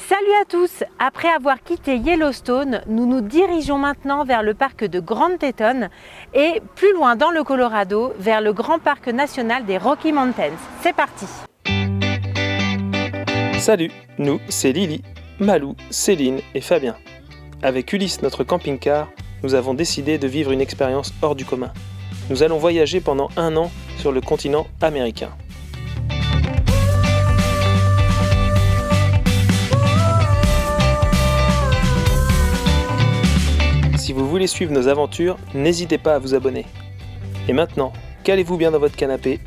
Salut à tous! Après avoir quitté Yellowstone, nous nous dirigeons maintenant vers le parc de Grand Teton et plus loin dans le Colorado, vers le grand parc national des Rocky Mountains. C'est parti! Salut, nous c'est Lily, Malou, Céline et Fabien. Avec Ulysse, notre camping-car, nous avons décidé de vivre une expérience hors du commun. Nous allons voyager pendant 1 an sur le continent américain. Si vous voulez suivre nos aventures, n'hésitez pas à vous abonner. Et maintenant, calez-vous bien dans votre canapé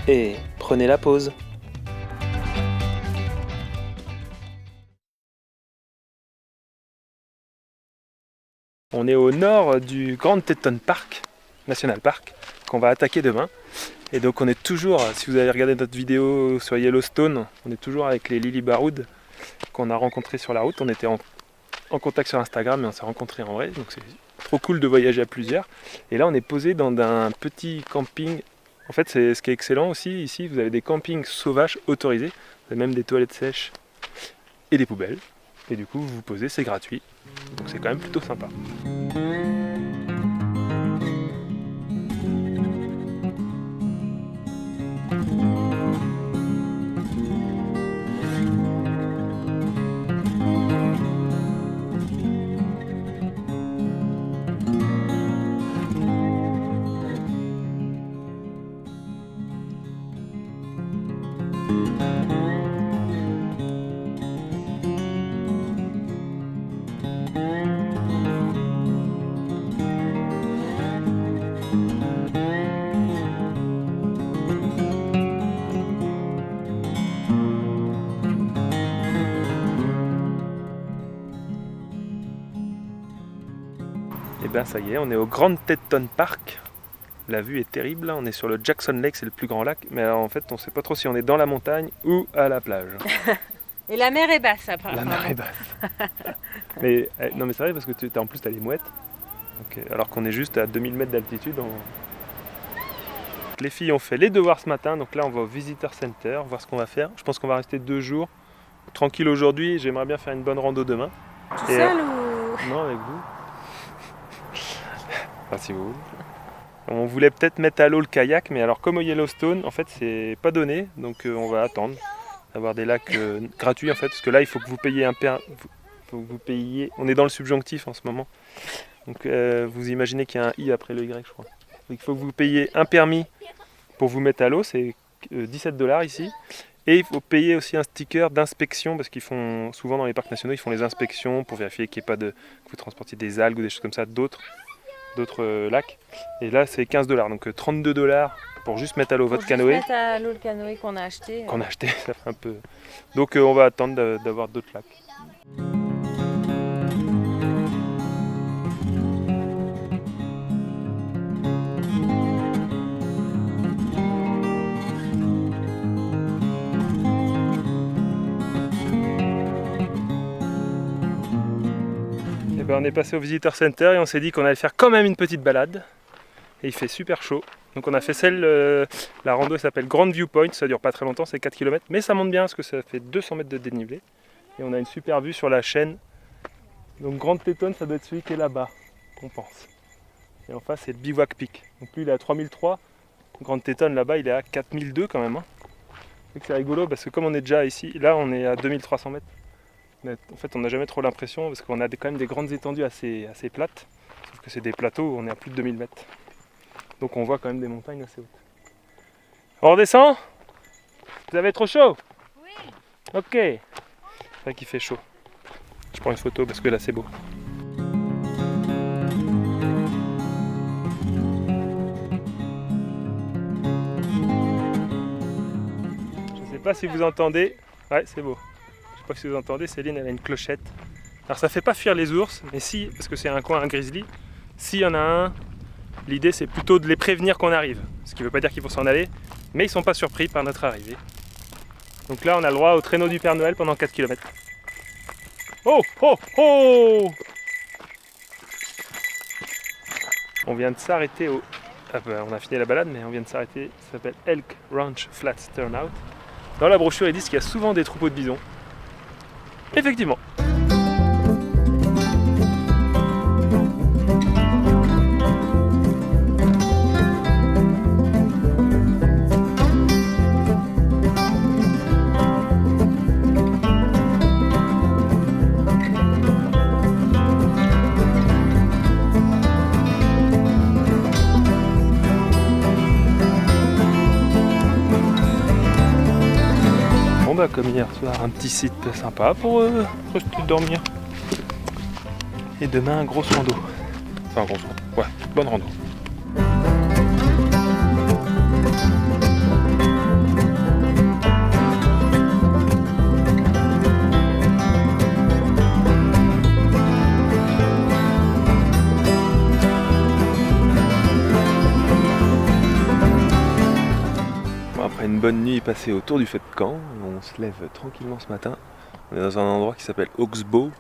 et prenez la pause. On est au nord du Grand Teton Park, National Park, qu'on va attaquer demain. Et donc on est toujours, si vous avez regardé notre vidéo sur Yellowstone, on est toujours avec les Lily Baroud qu'on a rencontrés sur la route. On était en contact sur Instagram et on s'est rencontrés en vrai, donc c'est trop cool de voyager à plusieurs. Et là on est posé dans un petit camping. En fait c'est ce qui est excellent aussi, ici vous avez des campings sauvages autorisés, vous avez même des toilettes sèches et des poubelles. Et du coup vous vous posez, c'est gratuit, donc c'est quand même plutôt sympa. Et ben ça y est, on est au Grand Teton Park. La vue est terrible, on est sur le Jackson Lake, c'est le plus grand lac, mais alors, en fait on sait pas trop si on est dans la montagne ou à la plage. Et la mer est basse apparemment. La mer est basse. Mais non mais c'est vrai parce que en plus t'as les mouettes, donc, alors qu'on est juste à 2000 mètres d'altitude. Les filles ont fait les devoirs ce matin, donc là on va au Visitor Center, voir ce qu'on va faire. Je pense qu'on va rester 2 jours, tranquille aujourd'hui, j'aimerais bien faire une bonne rando demain. Tout seul ou... Non, avec vous. Enfin si vous voulez. On voulait peut-être mettre à l'eau le kayak, mais alors comme au Yellowstone, en fait c'est pas donné, donc on va attendre d'avoir des lacs gratuits en fait, parce que là il faut que vous payiez on est dans le subjonctif en ce moment, donc vous imaginez qu'il y a un i après le y je crois. Donc il faut que vous payiez un permis pour vous mettre à l'eau, c'est $17 ici, et il faut payer aussi un sticker d'inspection, parce qu'ils font souvent dans les parcs nationaux, ils font les inspections pour vérifier qu'il n'y ait pas que vous transportiez des algues ou des choses comme ça, d'autres lacs, et là c'est $15, donc $32 pour juste mettre à l'eau votre canoë. Mettre à l'eau le canoë qu'on a acheté. Ça fait un peu. Donc on va attendre d'avoir d'autres lacs. On est passé au Visitor Center et on s'est dit qu'on allait faire quand même une petite balade. Et il fait super chaud. Donc on a fait la rando s'appelle Grand Viewpoint, ça dure pas très longtemps, c'est 4 km, mais ça monte bien parce que ça fait 200 mètres de dénivelé. Et on a une super vue sur la chaîne. Donc Grand Teton, ça doit être celui qui est là-bas, qu'on pense. Et en face c'est le Bivouac Peak. Donc lui il est à 3003, Grand Teton là-bas il est à 4002 quand même. Donc c'est rigolo parce que comme on est déjà ici, là on est à 2300 mètres. En fait, on n'a jamais trop l'impression parce qu'on a quand même des grandes étendues assez plates. Sauf que c'est des plateaux où on est à plus de 2000 mètres. Donc on voit quand même des montagnes assez hautes. On redescend ? Vous avez trop chaud ? Oui. Ok. C'est vrai qu'il fait chaud. Je prends une photo parce que là c'est beau. Je ne sais pas si vous entendez. Ouais, c'est beau. Je sais pas si vous entendez, Céline elle a une clochette. Alors ça fait pas fuir les ours, mais si, parce que c'est un coin, un grizzly, s'il y en a un, l'idée c'est plutôt de les prévenir qu'on arrive. Ce qui veut pas dire qu'ils vont s'en aller, mais ils sont pas surpris par notre arrivée. Donc là on a le droit au traîneau du Père Noël pendant 4 km. Oh oh oh! On vient de s'arrêter au... on a fini la balade, mais on vient de s'arrêter, ça s'appelle Elk Ranch Flats Turnout. Dans la brochure ils disent qu'il y a souvent des troupeaux de bisons. Effectivement. Comme hier soir, un petit site sympa pour rester dormir. Et demain, grosse rando. Enfin, grosse rando. Ouais, bonne rando. Après une bonne nuit passée autour du feu de camp, on se lève tranquillement ce matin. On est dans un endroit qui s'appelle Oxbow.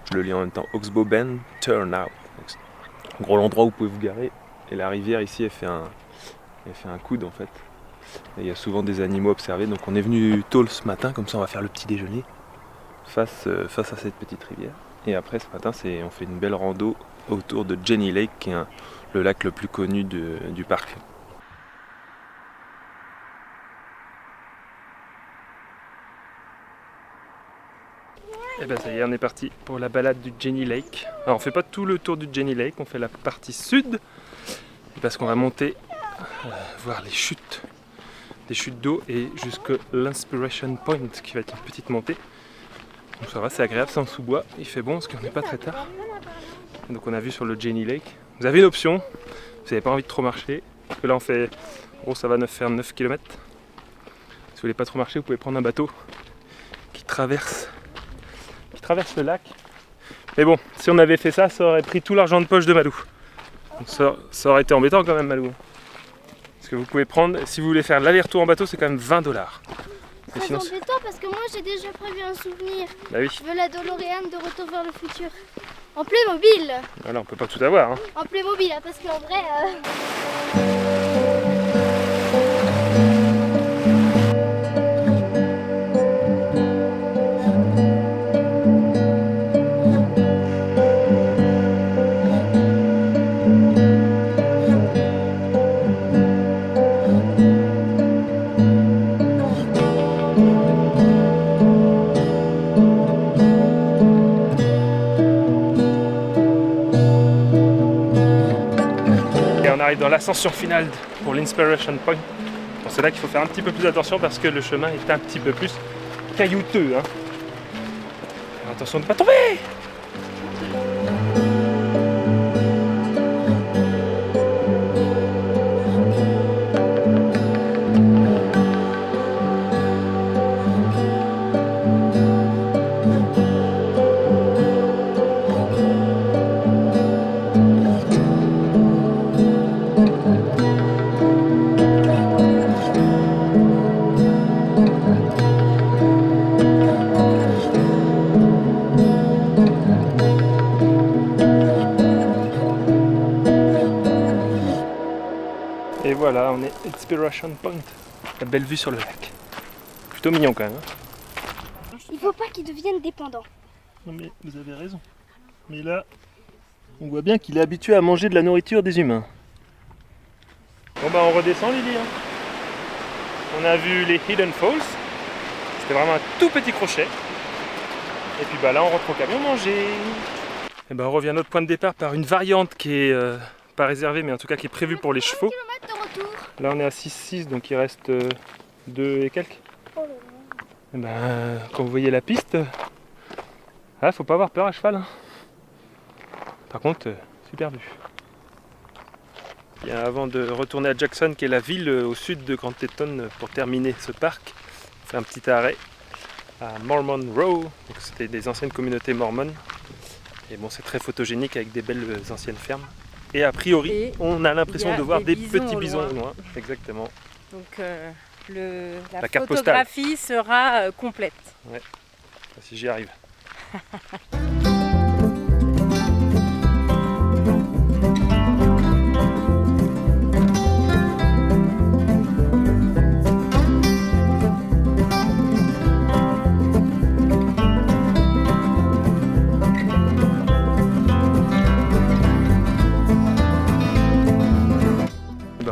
Je le lis en même temps, Oxbow Bend Turnout. En gros, l'endroit où vous pouvez vous garer. Et la rivière ici, elle fait un coude en fait. Et il y a souvent des animaux observés. Donc on est venu tôt ce matin, comme ça on va faire le petit déjeuner face à cette petite rivière. Et après ce matin, on fait une belle rando autour de Jenny Lake, qui est le lac le plus connu du parc. Et ben ça y est, on est parti pour la balade du Jenny Lake. Alors on fait pas tout le tour du Jenny Lake, on fait la partie sud, parce qu'on va monter voir les chutes d'eau et jusqu'à l'Inspiration Point, qui va être une petite montée. Donc ça va, c'est agréable, c'est en sous-bois, il fait bon parce qu'on n'est pas très tard. Donc on a vu sur le Jenny Lake. Vous avez une option, vous n'avez pas envie de trop marcher, parce que là on fait, en gros ça va faire 9 km. Si vous voulez pas trop marcher, vous pouvez prendre un bateau qui traverse le lac. Mais bon, si on avait fait ça, ça aurait pris tout l'argent de poche de Malou. Donc ça aurait été embêtant quand même, Malou. Parce que vous pouvez prendre, si vous voulez faire l'aller-retour en bateau, c'est quand même 20 $. Très embêtant parce que moi j'ai déjà prévu un souvenir. Bah oui. Je veux la DeLorean de Retour vers le futur. En Playmobil. Voilà, on peut pas tout avoir. Hein. En Playmobil, parce qu'en vrai... Dans l'ascension finale pour l'Inspiration Point. Bon, c'est là qu'il faut faire un petit peu plus attention parce que le chemin est un petit peu plus caillouteux. Hein. Alors, attention de ne pas tomber. Et voilà, on est Inspiration Point. La belle vue sur le lac. Plutôt mignon quand même. Hein. Il faut pas qu'ils deviennent dépendants. Non mais vous avez raison. Mais là, on voit bien qu'il est habitué à manger de la nourriture des humains. Bon bah on redescend Lily. Hein. On a vu les Hidden Falls. C'était vraiment un tout petit crochet. Et puis bah là on rentre au camion manger. Et bah on revient à notre point de départ par une variante qui est pas réservée mais en tout cas qui est prévue pour les chevaux. Là on est à 6,6 donc il reste 2 et quelques. Et ben, quand vous voyez la piste, faut pas avoir peur à cheval. Hein. Par contre, super vue. Bien, avant de retourner à Jackson, qui est la ville au sud de Grand Teton, pour terminer ce parc, on fait un petit arrêt à Mormon Row. Donc c'était des anciennes communautés mormones. Et bon, c'est très photogénique avec des belles anciennes fermes. Et a priori, on a l'impression de voir des petits bisons au loin. Exactement. Donc la photographie sera complète. Ouais, si j'y arrive.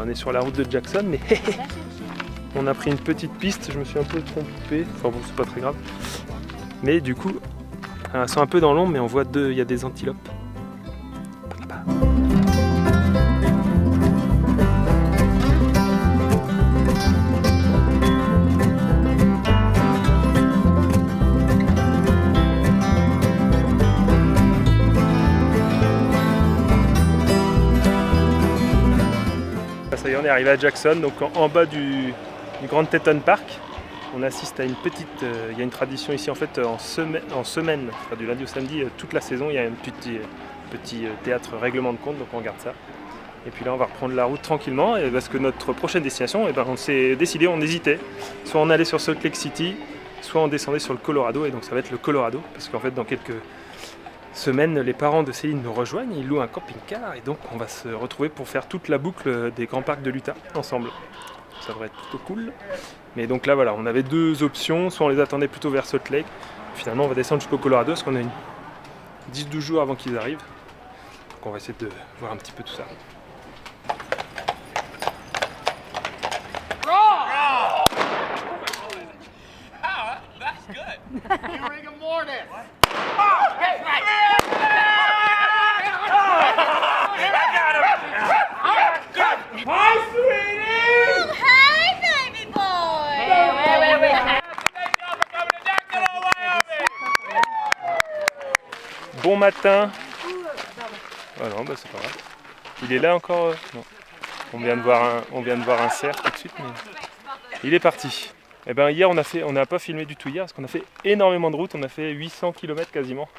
on est sur la route de Jackson, mais on a pris une petite piste, je me suis un peu trompé, enfin bon c'est pas très grave. Mais du coup, elles sont un peu dans l'ombre, mais on voit il y a des antilopes. Là-bas. Ça y est, on est arrivé à Jackson, donc en bas du Grand Teton Park. On assiste à une petite, il y a une tradition ici en fait en semaine, enfin, du lundi au samedi, toute la saison, il y a un petit théâtre règlement de compte, donc on regarde ça. Et puis là on va reprendre la route tranquillement, et parce que notre prochaine destination, on s'est décidé, on hésitait, soit on allait sur Salt Lake City, soit on descendait sur le Colorado, et donc ça va être le Colorado, parce qu'en fait dans quelques semaine, les parents de Céline nous rejoignent, ils louent un camping-car et donc on va se retrouver pour faire toute la boucle des grands parcs de l'Utah ensemble. Ça devrait être plutôt cool. Mais donc là voilà, on avait deux options, soit on les attendait plutôt vers Salt Lake, finalement on va descendre jusqu'au Colorado parce qu'on a 10-12 jours avant qu'ils arrivent. Donc on va essayer de voir un petit peu tout ça. Bon matin. Oh non, bah c'est pas grave. Il est là encore. Non. On vient de voir un cerf tout de suite, mais il est parti. Et ben hier on n'a pas filmé du tout hier parce qu'on a fait énormément de routes. On a fait 800 km quasiment.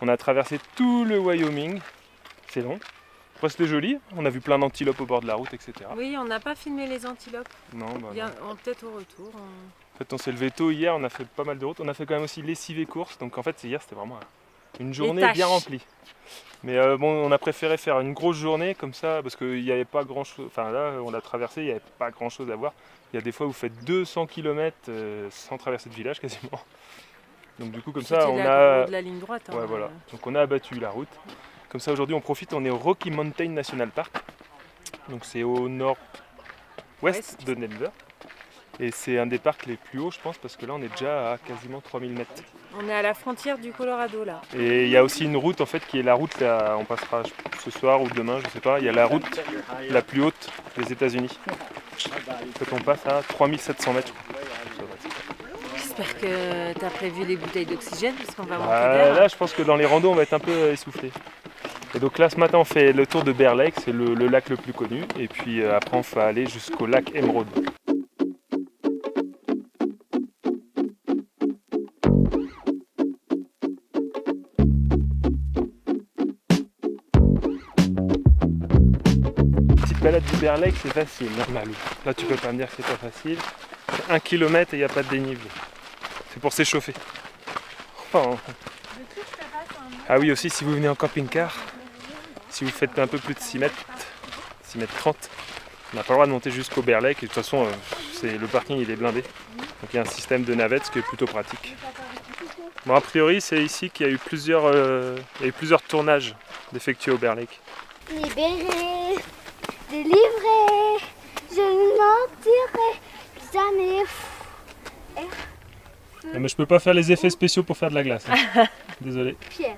On a traversé tout le Wyoming. C'est long. Après c'était joli. On a vu plein d'antilopes au bord de la route, etc. Oui, on n'a pas filmé les antilopes. Non, bah non. Peut-être au retour. En fait, on s'est levé tôt hier. On a fait pas mal de routes. On a fait quand même aussi lessive course. Donc en fait hier c'était vraiment une journée bien remplie. Mais bon, on a préféré faire une grosse journée comme ça parce qu'il n'y avait pas grand chose. Enfin là, on a traversé, il n'y avait pas grand chose à voir. Il y a des fois où vous faites 200 km sans traverser de village quasiment. Donc du coup, comme ça, on a. De la ligne droite. Ouais, voilà. Donc on a abattu la route. Comme ça, aujourd'hui, on profite. On est au Rocky Mountain National Park. Donc c'est au nord-ouest de Denver. Et c'est un des parcs les plus hauts, je pense, parce que là, on est déjà à quasiment 3000 mètres. On est à la frontière du Colorado, là. Et il y a aussi une route, en fait, qui est la route, là, on passera ce soir ou demain, je sais pas. Il y a la route la plus haute des États-Unis. En fait, on passe à 3700 mètres. J'espère que tu as prévu les bouteilles d'oxygène, parce qu'on va manquer d'air. Là, je pense que dans les randos, on va être un peu essoufflé. Et donc là, ce matin, on fait le tour de Bear Lake, c'est le lac le plus connu. Et puis après, on va aller jusqu'au lac Emerald. Balade du Bear Lake, c'est facile, normal. Là, tu peux pas me dire que c'est pas facile. 1 km et il n'y a pas de dénivelé. C'est pour s'échauffer. Enfin, ah oui, aussi, si vous venez en camping-car, si vous faites un peu plus de 6 mètres 30, on n'a pas le droit de monter jusqu'au Bear Lake. Et de toute façon, le parking il est blindé. Donc il y a un système de navette, ce qui est plutôt pratique. Bon, a priori, c'est ici qu'il y a eu plusieurs tournages d'effectués au Bear Lake. Libéré, délivré, je ne mentirai jamais. Mais je peux pas faire les effets spéciaux pour faire de la glace. Hein. Désolé. Pierre.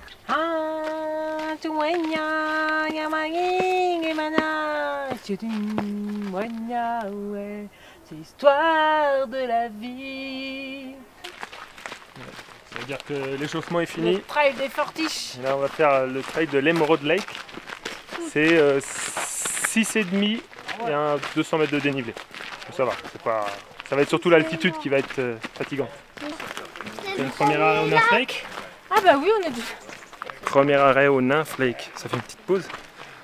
C'est l'histoire de la vie. Ça veut dire que l'échauffement est fini. Le trail des Fortiches. Là, on va faire le trail de l'Emerald Lake. C'est 6,5 et un 200 mètres de dénivelé. Donc ça va, ça va être surtout l'altitude qui va être fatigante. C'est une première arrêt au Nymph Lake. Ah bah oui, on est... Premier arrêt au Nymph Lake. Ça fait une petite pause.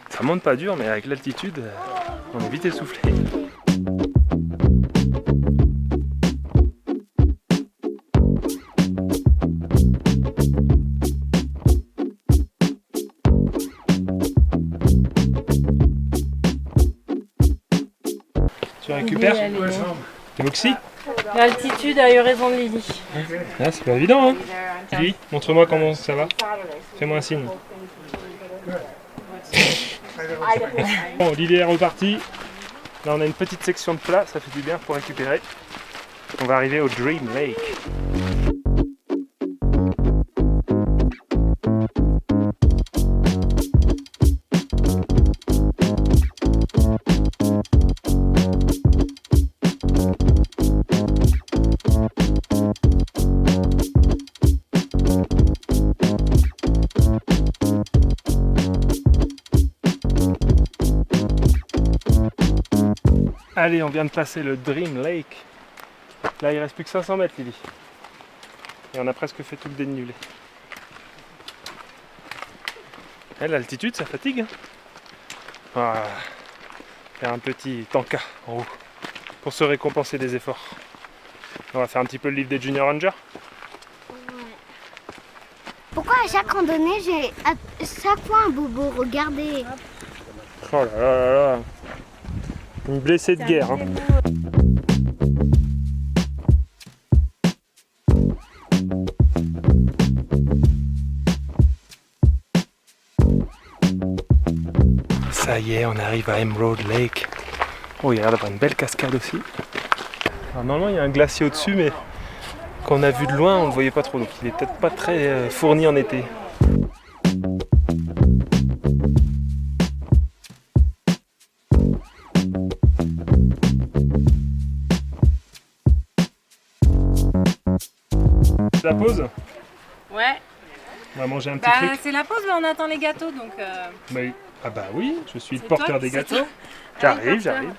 Ça monte pas dur, mais avec l'altitude, on est vite essoufflé. Tu récupères Moxie? L'altitude a eu raison de Lily. Ah, c'est pas évident, hein. Lily, montre-moi comment ça va. Fais-moi un signe. Bon, Lily est repartie. Là on a une petite section de plat, ça fait du bien pour récupérer. On va arriver au Dream Lake. Allez, on vient de passer le Dream Lake. Là, il reste plus que 500 mètres, Lily. Et on a presque fait tout le dénivelé. L'altitude, ça fatigue. Hein. Voilà. Faire un petit tanka en haut pour se récompenser des efforts. On va faire un petit peu le livre des Junior Rangers. Pourquoi à chaque randonnée, j'ai à chaque fois un bobo? Regardez. Oh là là là là. Une blessée de guerre. Hein. Ça y est, on arrive à Emerald Lake. Oh, il y a l'air d'avoir une belle cascade aussi. Alors, normalement, il y a un glacier au-dessus, mais quand on a vu de loin, on ne le voyait pas trop. Donc, il est peut-être pas très fourni en été. C'est la pause? Ouais. On va manger un petit truc. C'est la pause, mais on attend les gâteaux, donc... Mais, ah bah oui, je suis le C'est porteur toi des qui- gâteaux. Allez, J'arrive, porteur. j'arrive.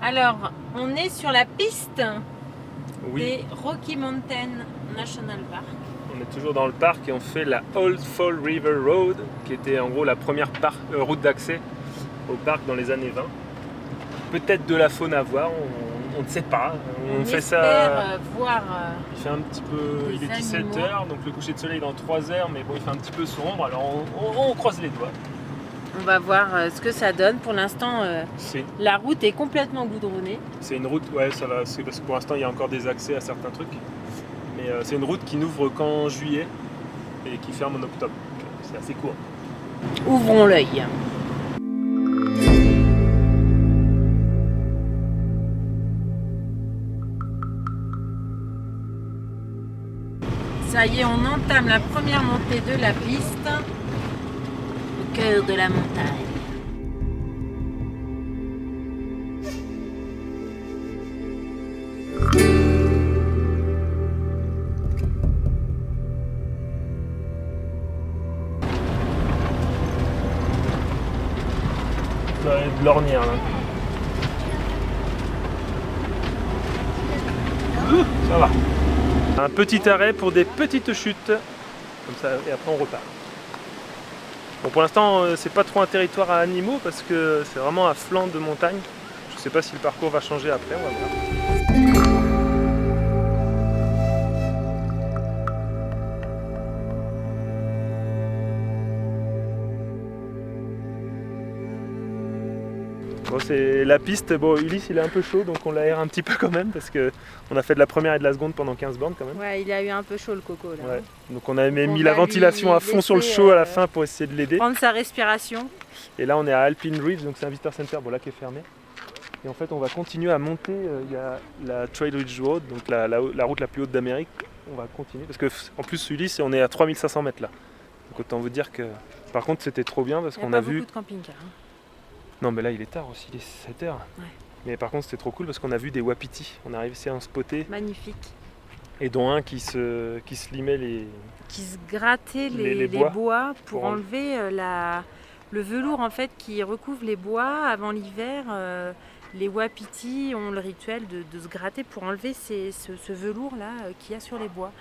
Alors, on est sur la piste Oui, des Rocky Mountain National Park. on est toujours dans le parc et on fait la Old Fall River Road, qui était en gros la première route d'accès au parc dans les années 20. Peut-être de la faune à voir, on ne sait pas. On fait espère ça. voir... Il fait un petit peu. des Il est animaux. 17h, donc le coucher de soleil est dans 3 heures, mais bon, il fait un petit peu sombre, alors on croise les doigts. on va voir ce que ça donne. Pour l'instant, C'est la route est complètement goudronnée. une route, ouais, ça va, c'est parce que pour l'instant il y a encore des accès à certains trucs. Mais c'est une route qui n'ouvre qu'en juillet et qui ferme en octobre. Donc, c'est assez court. Ouvrons l'œil. Ça y est, on entame la première montée de la piste au cœur de la montagne. Ça va être de l'ornière là. Ça va. Un petit arrêt pour des petites chutes. Comme ça, et après on repart. Bon, pour l'instant, c'est pas trop un territoire à animaux parce que c'est vraiment à flanc de montagne. Je sais pas si le parcours va changer après, on va voir. Bon, c'est la piste. Bon, Ulysse il est un peu chaud donc on l'aère un petit peu quand même parce que on a fait de la première et de la seconde pendant 15 bornes quand même. Ouais, il a eu un peu chaud le coco là. Ouais. Donc on a Donc, mis on la va ventilation lui à fond sur le laisser, chaud à la fin pour essayer de l'aider. Prendre sa respiration. Et là on est à Alpine Ridge, donc c'est un visitor center, bon là qui est fermé. Et en fait on va continuer à monter, il y a la Trail Ridge Road, donc la route la plus haute d'Amérique. On va continuer, parce que en plus Ulysse on est à 3500 mètres là. Donc autant vous dire que... Par contre c'était trop bien parce Il y a qu'on pas a vu... beaucoup de camping-cars. Hein. Non mais là il est tard aussi, il est 7h. Ouais. Mais par contre c'était trop cool parce qu'on a vu des wapitis, on a réussi à en spotter. Magnifique. Et dont un qui se limait les... Qui se grattait Les les bois bois pour pour enlever le velours en fait qui recouvre les bois avant l'hiver. Les wapitis ont le rituel de se gratter pour enlever ce velours là qu'il y a sur les bois.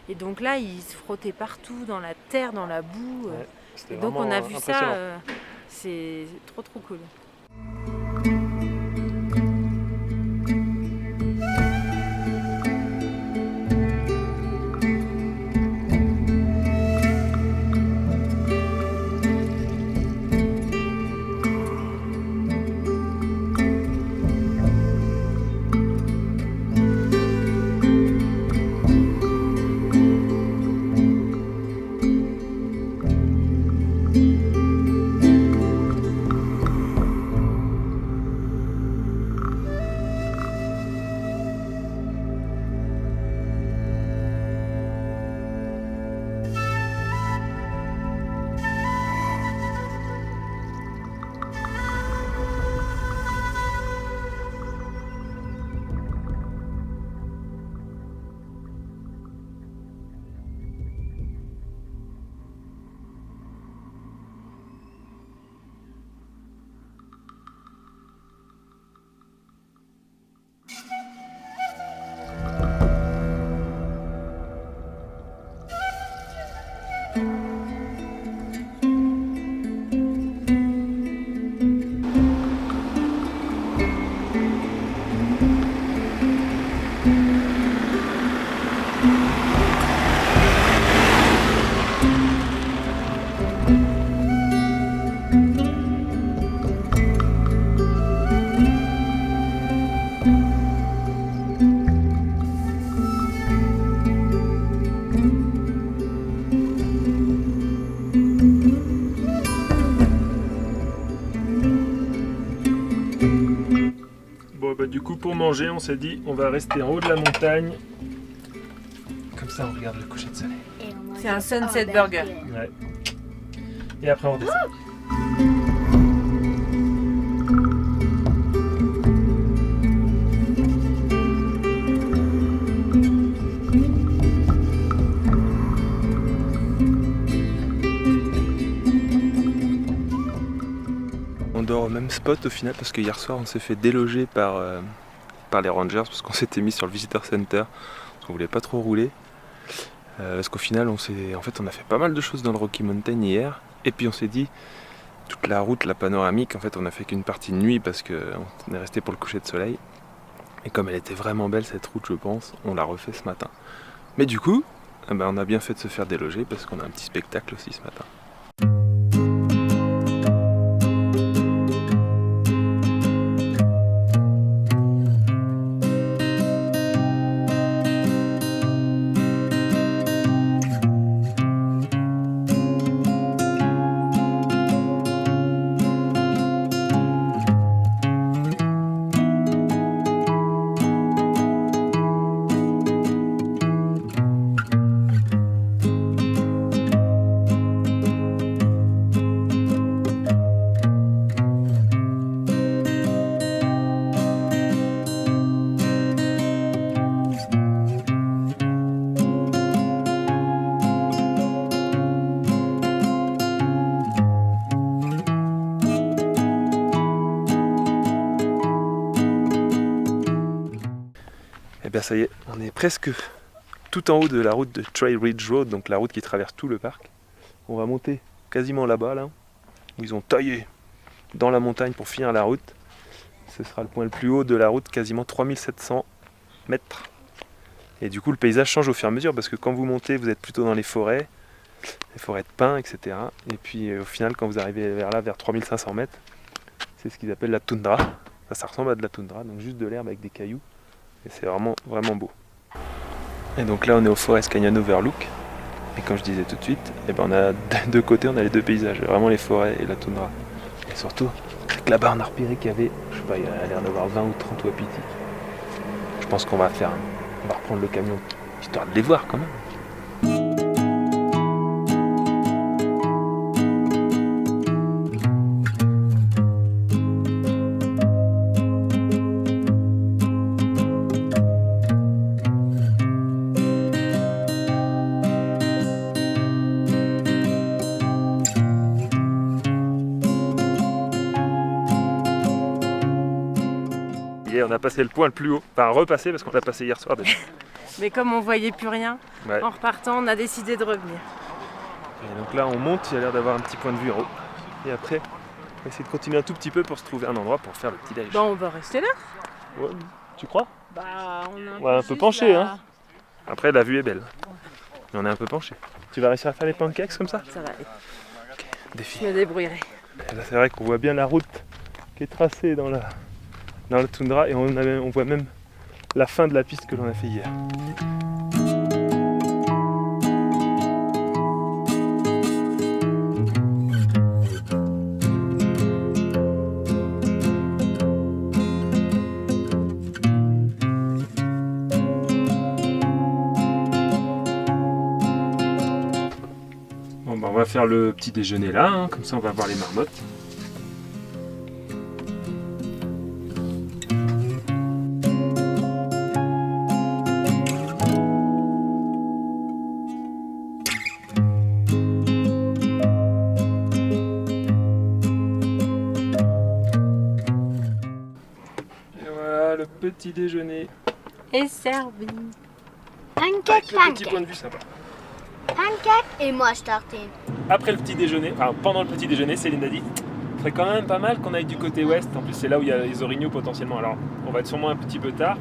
Et donc là ils se frottaient partout dans la terre, dans la boue. Ouais, c'était Et donc on vraiment a vu ça, impressionnant. c'est trop cool. pour manger, on s'est dit on va rester en haut de la montagne. Comme ça on regarde le coucher de soleil. C'est un sunset burger. Ouais. Et après on descend. On dort au même spot au final parce que hier soir on s'est fait déloger par les Rangers parce qu'on s'était mis sur le Visitor Center parce qu'on voulait pas trop rouler. Parce qu'au final on a fait pas mal de choses dans le Rocky Mountain hier et puis on s'est dit toute la route, la panoramique, en fait on a fait qu'une partie de nuit parce qu'on est resté pour le coucher de soleil et comme elle était vraiment belle cette route je pense, on l'a refait ce matin. Mais du coup, on a bien fait de se faire déloger parce qu'on a un petit spectacle aussi ce matin. Et bien ça y est, on est presque tout en haut de la route de Trail Ridge Road, donc la route qui traverse tout le parc. On va monter quasiment là-bas, là, où ils ont taillé dans la montagne pour finir la route. Ce sera le point le plus haut de la route, quasiment 3700 mètres. Et du coup le paysage change au fur et à mesure, parce que quand vous montez, vous êtes plutôt dans les forêts de pins, etc. Et puis au final, quand vous arrivez vers 3500 mètres, c'est ce qu'ils appellent la toundra. Ça ressemble à de la toundra, donc juste de l'herbe avec des cailloux. Et c'est vraiment, vraiment beau. Et donc là on est au Forest Canyon Overlook. Et comme je disais tout de suite, on a deux côtés, on a les deux paysages, vraiment les forêts et la toundra. Et surtout, c'est que là-bas on a repéré qu'il y avait, je sais pas, il y a l'air d'avoir 20 ou 30 wapitis. Je pense qu'on va reprendre le camion, histoire de les voir quand même. On a passé le point le plus haut, enfin repassé parce qu'on l'a passé hier soir déjà. Mais comme on voyait plus rien, ouais. En repartant, on a décidé de revenir. Et donc là on monte, il y a l'air d'avoir un petit point de vue en haut. Et après, on va essayer de continuer un tout petit peu pour se trouver un endroit pour faire le petit déj. Bon, on va rester là. Ouais, tu crois? Bah, on est un peu penché, hein. Après la vue est belle. Mais on est un peu penché. Tu vas réussir à faire les pancakes comme ça? Ça va aller. Ok, défi. Je me débrouillerai. Et là c'est vrai qu'on voit bien la route qui est tracée dans la toundra et on voit même la fin de la piste que l'on a fait hier. Bon on va faire le petit déjeuner là, hein, comme ça on va voir les marmottes. Petit déjeuner. Et servi. Pancake, le petit point de vue sympa. Pancake et moi je tartine. Après le petit déjeuner, enfin pendant le petit déjeuner, Céline a dit ce serait quand même pas mal qu'on aille du côté ouest. En plus c'est là où il y a les orignaux potentiellement. Alors on va être sûrement un petit peu tard.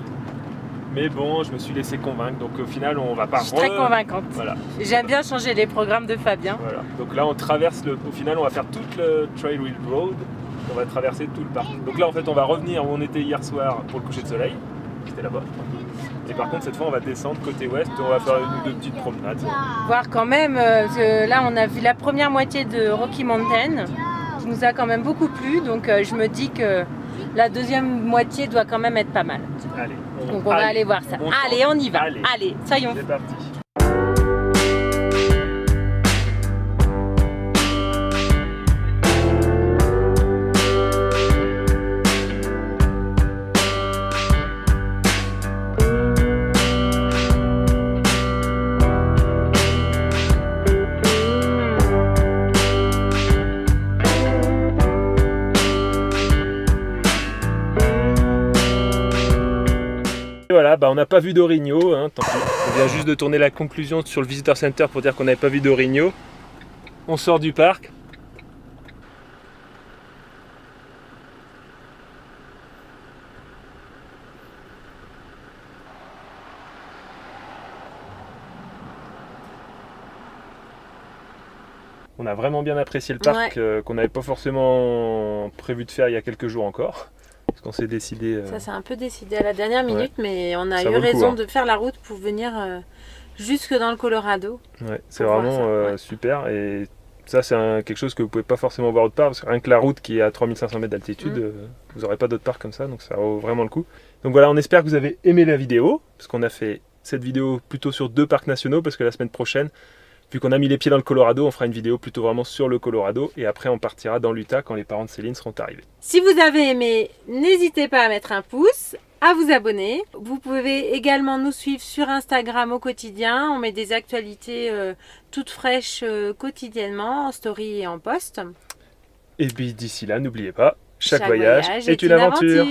Mais bon, je me suis laissé convaincre. Donc au final on va pas... Je suis très convaincante. Voilà. J'aime bien changer les programmes de Fabien. Voilà. Donc là on traverse au final on va faire toute le Trail Ridge Road. On va traverser tout le parc. Donc là en fait on va revenir où on était hier soir pour le coucher de soleil. C'était là-bas. Et par contre cette fois on va descendre côté ouest et on va faire une ou deux petites promenades. Voir quand même, là on a vu la première moitié de Rocky Mountain qui nous a quand même beaucoup plu. Donc je me dis que la deuxième moitié doit quand même être pas mal. Allez, Donc on va aller voir ça. Allez, on y va. Allez, soyons. C'est parti. Et voilà, on n'a pas vu d'orignaux, hein, tant pis. On vient juste de tourner la conclusion sur le Visitor Center pour dire qu'on n'avait pas vu d'orignaux. On sort du parc. On a vraiment bien apprécié le parc, qu'on n'avait pas forcément prévu de faire il y a quelques jours encore. Parce qu'on s'est décidé... Ça s'est un peu décidé à la dernière minute, mais on a Ça eu vaut le coup, raison hein. de faire la route pour venir jusque dans le Colorado. Ouais, c'est Pour voir vraiment ça, super. Et ça, c'est quelque chose que vous pouvez pas forcément voir autre part. Parce que rien que la route qui est à 3500 mètres d'altitude, vous n'aurez pas d'autre part comme ça. Donc ça vaut vraiment le coup. Donc voilà, on espère que vous avez aimé la vidéo. Parce qu'on a fait cette vidéo plutôt sur 2 parcs nationaux. Parce que la semaine prochaine, vu qu'on a mis les pieds dans le Colorado, on fera une vidéo plutôt vraiment sur le Colorado. Et après, on partira dans l'Utah quand les parents de Céline seront arrivés. Si vous avez aimé, n'hésitez pas à mettre un pouce, à vous abonner. Vous pouvez également nous suivre sur Instagram au quotidien. On met des actualités toutes fraîches quotidiennement, en story et en post. Et puis d'ici là, n'oubliez pas, chaque voyage est une aventure.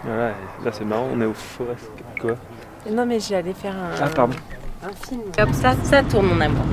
Voilà, là c'est marrant, on est au Forest. Quoi? Non mais j'allais faire Ah pardon. un film. Comme ça tourne mon amour.